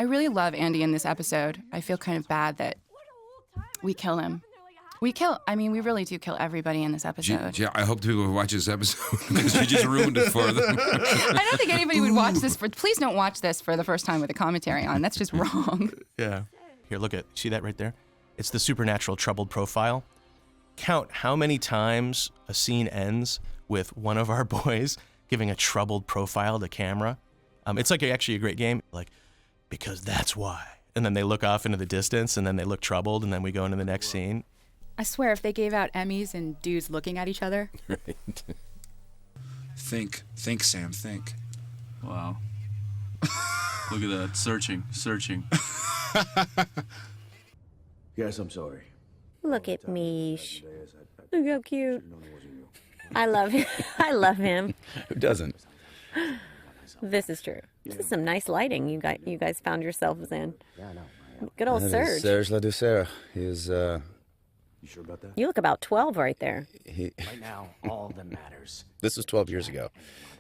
I really love Andy in this episode. I feel kind of bad that we kill him. We really do kill everybody in this episode. Yeah, I hope people will watch this episode because you just ruined it for them. I don't think anybody would watch this. Please don't watch this for the first time with a commentary on. That's just wrong. Yeah. Here, see that right there? It's the supernatural troubled profile. Count how many times a scene ends with one of our boys giving a troubled profile to camera. It's like actually a great game. Like, because that's why. And then they look off into the distance, and then they look troubled, and then we go into the next scene. I swear, if they gave out Emmys and dudes looking at each other. Right. Think, Sam, think. Wow. Look at that, searching. Yes, I'm sorry. Look at Mish. Look how cute. I love him. I love him. Who doesn't? This is true. This is some nice lighting you guys found yourselves in. Good old Serge. Serge Ladouceur. He is, You sure about that? You look about 12 right there. Right now, all that matters. This was 12 years ago.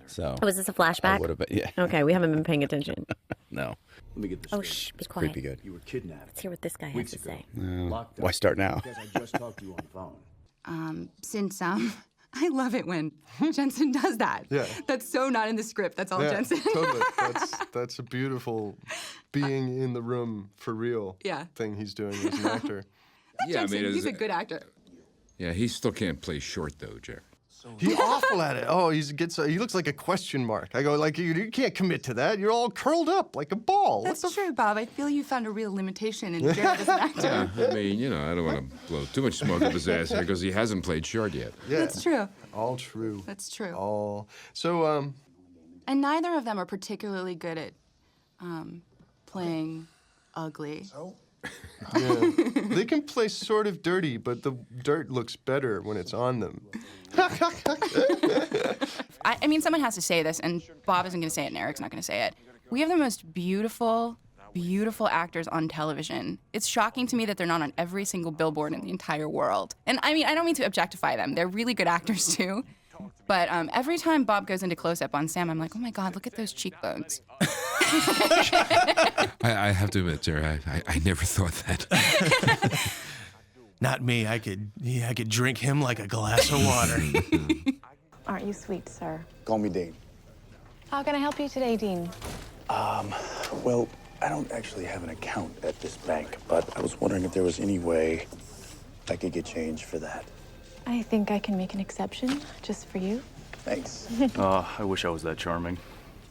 So. Was this a flashback? I would have been, yeah. Okay, we haven't been paying attention. No. Let me get this Oh, straight. shh, be quiet. Creepy good. You were kidnapped. Let's hear what this guy has to say. Locked up Why start now? Because I just talked to you on the phone. Since I love it when Jensen does that. Yeah. That's so not in the script. That's all Jensen. Totally. That's a beautiful being in the room for real thing he's doing as an actor. Yeah, Jensen, he's a good actor. Yeah, he still can't play short though, Jack. He's awful at it. Oh, he looks like a question mark. I go, like, you can't commit to that. You're all curled up like a ball. That's true, Bob. I feel you found a real limitation in Jared as an actor. Yeah, I mean, I don't want to blow too much smoke up his ass here because he hasn't played short yet. Yeah. That's true. All true. That's true. All. So, And neither of them are particularly good at playing ugly. yeah. They can play sort of dirty, but the dirt looks better when it's on them. I mean, someone has to say this, and Bob isn't going to say it, and Eric's not going to say it. We have the most beautiful actors on television. It's shocking to me that they're not on every single billboard in the entire world. And I mean, I don't mean to objectify them. They're really good actors, too. But every time Bob goes into close-up on Sam, I'm like, oh, my God, look at those cheekbones. I have to admit, Jerry, I never thought that. Not me. I could drink him like a glass of water. Aren't you sweet, sir? Call me Dean. How can I help you today, Dean? Well, I don't actually have an account at this bank, but I was wondering if there was any way I could get change for that. I think I can make an exception just for you. Thanks. I wish I was that charming.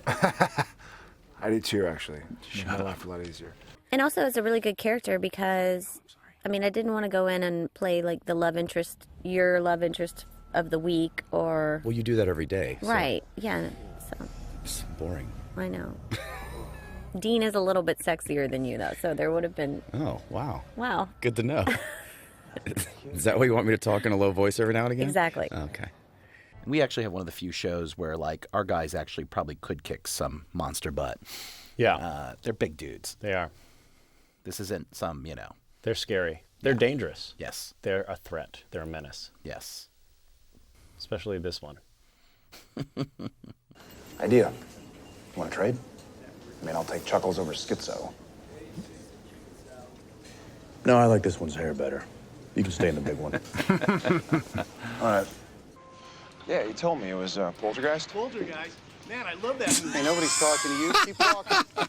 I do too, actually. Made my life a lot easier. And also, it's a really good character because, I mean, I didn't want to go in and play like the love interest, your love interest of the week, or. Well, you do that every day. So. Right. Yeah. So. It's boring. I know. Dean is a little bit sexier than you, though, so there would have been. Oh, wow. Wow. Good to know. Is that why you want me to talk in a low voice every now and again? Exactly. Okay. We actually have one of the few shows where, like, our guys actually probably could kick some monster butt. Yeah. They're big dudes. They are. This isn't some, They're scary. They're dangerous. Yes. They're a threat. They're a menace. Yes. Especially this one. Idea. You want to trade? I mean, I'll take Chuckles over Schizo. No, I like this one's hair better. You can stay in the big one. All right. Yeah, you told me it was Poltergeist. Poltergeist? Man, I love that movie. Hey, nobody's talking to you. Keep talking.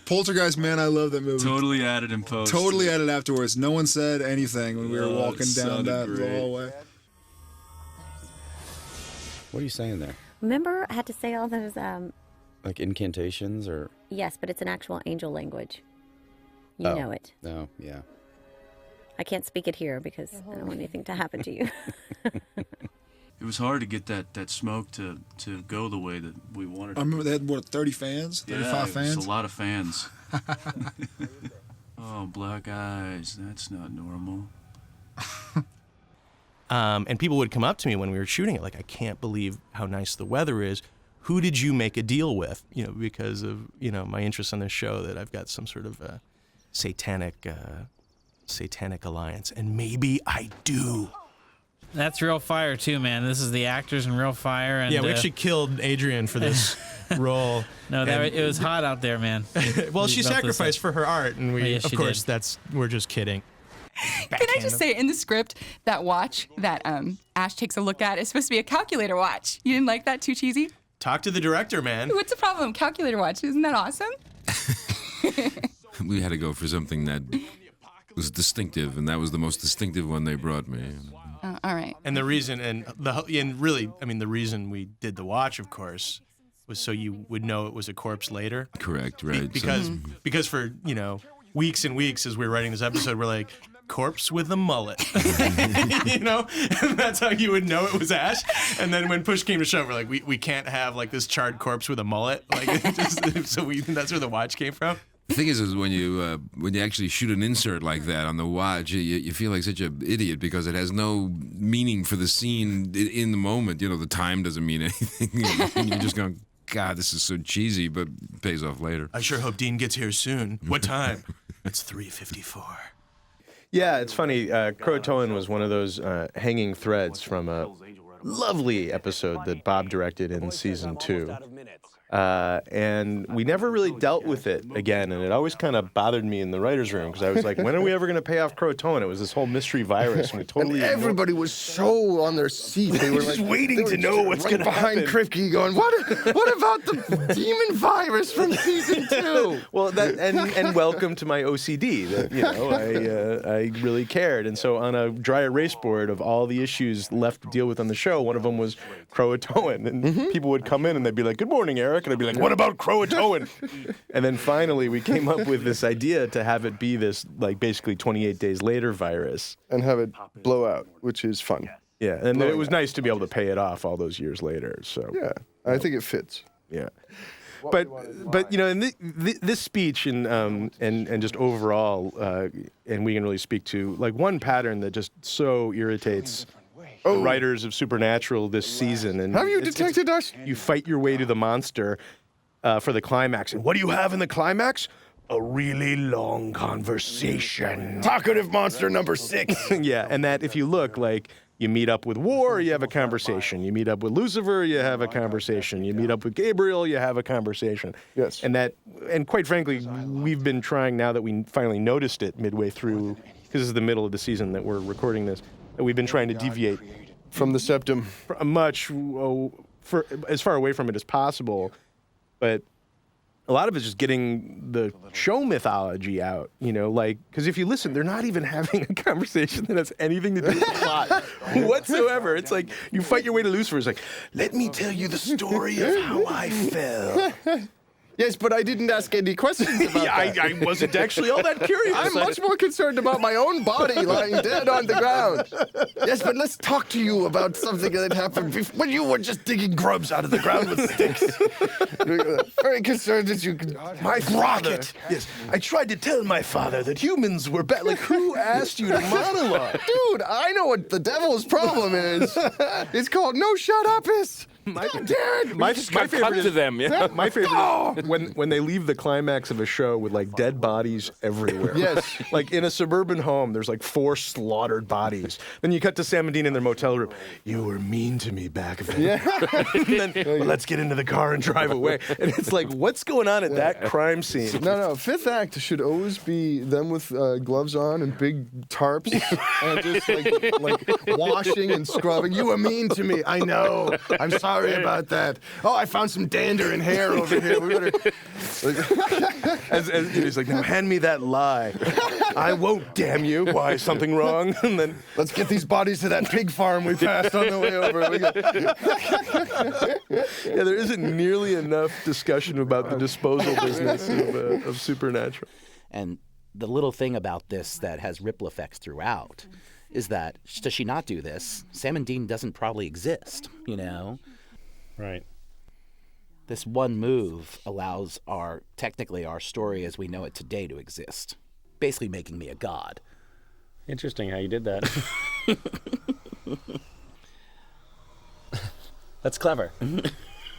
Poltergeist, man, I love that movie. Totally added in post. Totally added afterwards. No one said anything when we were walking down that hallway. What are you saying there? Remember, I had to say all those. Like incantations or? Yes, but it's an actual angel language. You know it. Oh, yeah. I can't speak it here because I don't want anything to happen to you. It was hard to get that smoke to go the way that we wanted it. I remember they had, 30 fans? 35 fans? It's a lot of fans. Oh, black eyes. That's not normal. And people would come up to me when we were shooting it, like, I can't believe how nice the weather is. Who did you make a deal with? Because of, my interest in this show, that I've got some sort of satanic alliance. And maybe I do. That's real fire too, man. This is the actors in real fire. And, Yeah, we actually killed Adrian for this role. No, it was hot out there, man. Well, she sacrificed for her art, and we, yes, of she course, did. we're just kidding. Can I just say, in the script, that watch that Ash takes a look at is supposed to be a calculator watch. You didn't like that? Too cheesy? Talk to the director, man. What's the problem? Calculator watch. Isn't that awesome? We had to go for something that was distinctive, and that was the most distinctive one they brought me. All right. And the reason, and really, I mean, the reason we did the watch, of course, was so you would know it was a corpse later. Correct, right. Because for, weeks and weeks as we were writing this episode, we're like, corpse with a mullet. And that's how you would know it was Ash. And then when push came to shove, we're like, we can't have like this charred corpse with a mullet. Like, that's where the watch came from. The thing is when you actually shoot an insert like that on the watch, you feel like such an idiot because it has no meaning for the scene in the moment. The time doesn't mean anything. And you're just going, God, this is so cheesy, but it pays off later. I sure hope Dean gets here soon. What time? It's 3:54. Yeah, it's funny. Croatoan was one of those hanging threads from a lovely episode that Bob directed in season 2. And we never really dealt with it again, and it always kind of bothered me in the writer's room because I was like, when are we ever going to pay off Croatoan? It was this whole mystery virus, and we totally... And everybody was so on their seat. They were just waiting to know what's going to happen. Behind Kripke going, what about the demon virus from season 2? Well, and welcome to my OCD. That, I really cared. And so on a dry erase board of all the issues left to deal with on the show, one of them was Croatoan. And people would come in and they'd be like, good morning, Eric. And I'd be like, what about Croatoan? And then finally we came up with this idea to have it be this, like, basically 28 days later virus. And have it blow out, which is fun. Yeah, and it was nice to be able to pay it off all those years later. So yeah, I think it fits. Yeah. But in this speech and just overall, and we can really speak to, like, one pattern that just so irritates the writers of Supernatural this season. And have you detected us? You fight your way to the monster for the climax. And what do you have in the climax? A really long conversation. Talkative monster number 6. Yeah, and that if you look, like, you meet up with War, you have a conversation. You meet up with Lucifer, you have a conversation. You meet up with Gabriel, you have a conversation. Yes. And quite frankly, we've been trying, now that we finally noticed it midway through, because this is the middle of the season that we're recording this, that we've been trying to deviate from the septum for as far away from it as possible. But a lot of it's just getting the show mythology out, because if you listen, they're not even having a conversation that has anything to do with the plot whatsoever. It's like, you fight your way to Lucifer. It's like, let me tell you the story of how I fell. Yes, but I didn't ask any questions about that. I wasn't actually all that curious. I'm much more concerned about my own body lying dead on the ground. Yes, but let's talk to you about something that happened when you were just digging grubs out of the ground with sticks. Very concerned that you could... My father. Yes, I tried to tell my father that humans were bad. Like, who asked you to monologue? Dude, I know what the devil's problem is. It's called no shut-uppist. My favorite to them, yeah. My favorite is when they leave the climax of a show with, like, dead bodies everywhere. Yes. Like, in a suburban home, there's like 4 slaughtered bodies. Then you cut to Sam and Dean in their motel room. You were mean to me back then. Yeah. And then, well, let's get into the car and drive away. And it's like, what's going on at that crime scene? No, fifth act should always be them with gloves on and big tarps and just like washing and scrubbing. You were mean to me. I know. I'm sorry about that. Oh, I found some dander and hair over here. We better... As he's like, now hand me that lie. I won't, damn you. Why, something wrong? And then let's get these bodies to that pig farm we passed on the way over. Yeah, there isn't nearly enough discussion about the disposal business of Supernatural. And the little thing about this that has ripple effects throughout is that, does she not do this, Sam and Dean doesn't probably exist, Right. This one move allows technically our story as we know it today to exist, basically making me a god. Interesting how you did that. That's clever.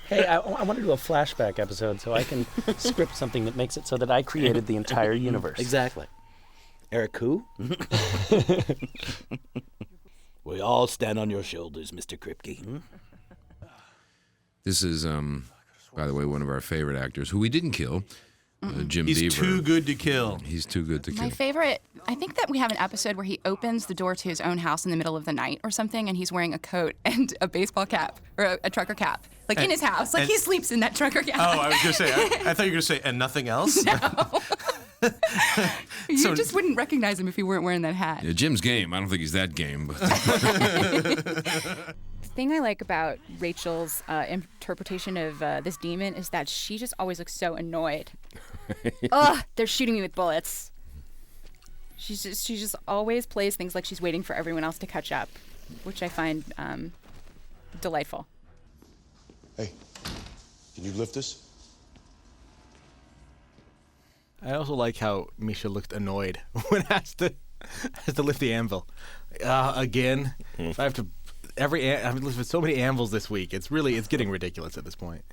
Hey, I want to do a flashback episode so I can script something that makes it so that I created the entire universe. Exactly. Eric who? We all stand on your shoulders, Mr. Kripke. This is, by the way, one of our favorite actors, who we didn't kill, Jim He's Beaver. too good to kill. He's too good to kill. My favorite, I think that we have an episode where he opens the door to his own house in the middle of the night or something, and he's wearing a coat and a baseball cap, or a trucker cap, like in his house. Like he sleeps in that trucker cap. Oh, I was going to say, I thought you were going to say, and nothing else? No. You just wouldn't recognize him if he weren't wearing that hat. Yeah, Jim's game. I don't think he's that game. But The thing I like about Rachel's interpretation of this demon is that she just always looks so annoyed. Ugh, they're shooting me with bullets. She just always plays things like she's waiting for everyone else to catch up, which I find delightful. Hey, can you lift this? I also like how Misha looked annoyed when has to lift the anvil. Again, if I have to I've lifted so many anvils this week. It's getting ridiculous at this point.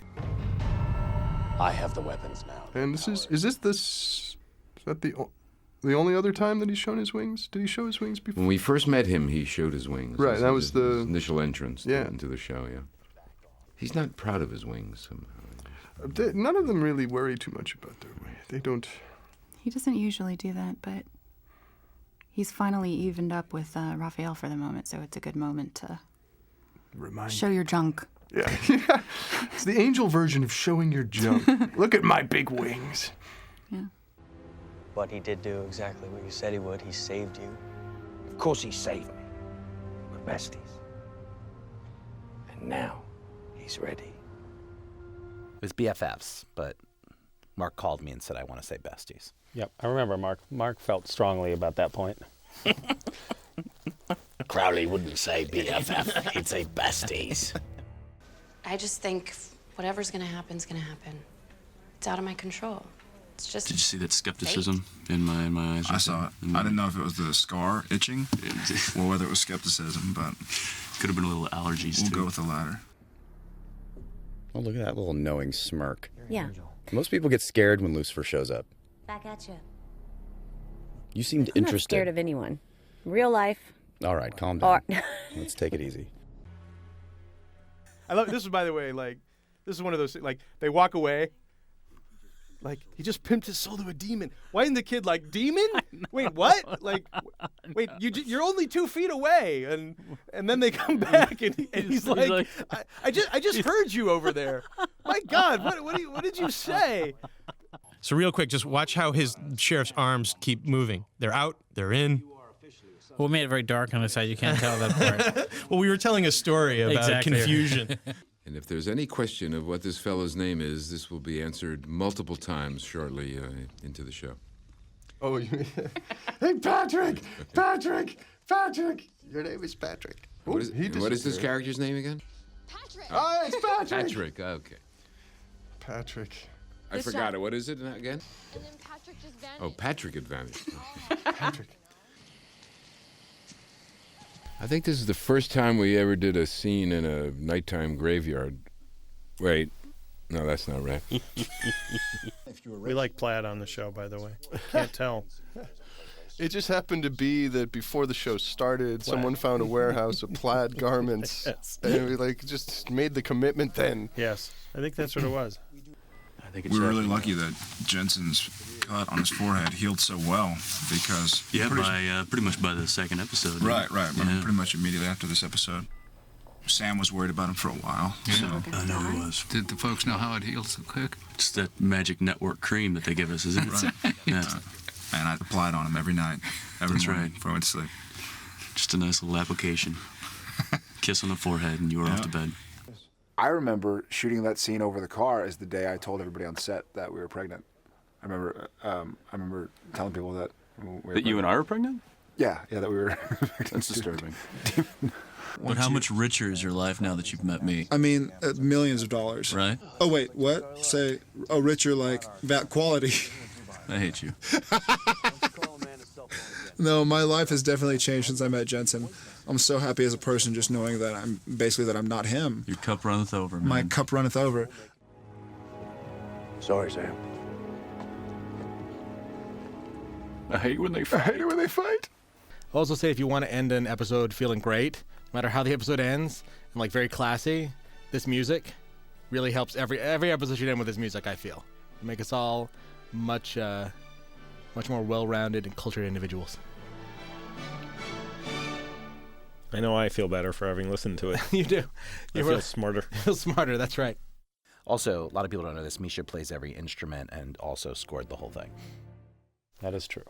I have the weapons now. And is that the only other time that he's shown his wings? Did he show his wings before? when we first met him, he showed his wings. Right, His- that was his the initial entrance Yeah. into the show. Yeah, he's not proud of his wings somehow. None of them really worry too much about their way. They don't. He doesn't usually do that, but he's finally evened up with Raphael for the moment, so it's a good moment to show your junk. Yeah. It's the angel version of showing your junk. Look at my big wings. But he did do exactly what you said he would. He saved you. Of course he saved me. We're besties. And now he's ready. It was BFFs, but Mark called me and said I want to say besties. Yep, I remember Mark. Mark felt strongly about that point. Crowley wouldn't say BFF, he'd say besties. I just think whatever's gonna happen is gonna happen. It's out of my control. It's just. Did you see that skepticism in my eyes? I saw it. I didn't know if it was the scar itching or whether it was skepticism, but could have been a little allergies we'll too. go with the latter. Oh, look at that little knowing smirk. Yeah. Most people get scared when Lucifer shows up. Back at you. You seemed I'm not interested. scared of anyone. Real life. All right, calm down. Or- Let's take it easy. I love this is, by the way, like, this is one of those, like, they walk away. Like, he just pimped his soul to a demon. Why isn't the kid like, demon? Wait, what? Like, wait, you're only 2 feet away. And then they come back and he's like, I just heard you over there. My God, what did you say? So real quick, just watch how his sheriff's arms keep moving. They're out, they're in. Well, we made it very dark on the side. You can't tell that part. Well, we were telling a story about Exactly. confusion. And if there's any question of what this fellow's name is, this will be answered multiple times shortly into the show. Oh, you mean, hey, Patrick! Patrick! Patrick! Your name is Patrick. What is, Ooh, he and what is this disappeared. character's name again? Oh, it's Patrick! Patrick, okay. Patrick. I forgot it. What is it again? And then Patrick just vanished. Oh, Patrick had vanished. Patrick. I think this is the first time we ever did a scene in a nighttime graveyard. Wait, no, that's not right. We like plaid on the show, by the way. Can't tell. It just happened to be that before the show started, someone found a warehouse of plaid garments, Yes. and we just made the commitment then. Yes, I think that's what it was. I think We were really lucky that Jensen's cut on his forehead healed so well because pretty much by the second episode. Right. Yeah. Pretty much immediately after this episode. Sam was worried about him for a while. So. I know he was. Did the folks know how it healed so quick? It's that magic network cream that they give us, isn't it? Right. Yeah. And I applied on him every night, every That's morning right. before I went to sleep. Just a nice little application. Kiss on the forehead, and you were off to bed. I remember shooting that scene over the car as the day I told everybody on set that we were pregnant. I remember telling people that You and I were pregnant? Yeah, that we were. That's disturbing. But how much richer is your life now that you've met me? I mean, millions of dollars. Right? Oh, wait, what? Say, richer like that quality. I hate you. No, my life has definitely changed since I met Jensen. I'm so happy as a person just knowing that I'm not him. Your cup runneth over, man. My cup runneth over. Sorry, Sam. I hate when they fight. I hate it when they fight. I'll also say if you want to end an episode feeling great, no matter how the episode ends, and like very classy, this music really helps. Every episode should end with this music, I feel. Make us all much more well-rounded and cultured individuals. I know I feel better for having listened to it. You do. I feel smarter. You feel smarter, that's right. Also, a lot of people don't know this. Misha plays every instrument and also scored the whole thing. That is true.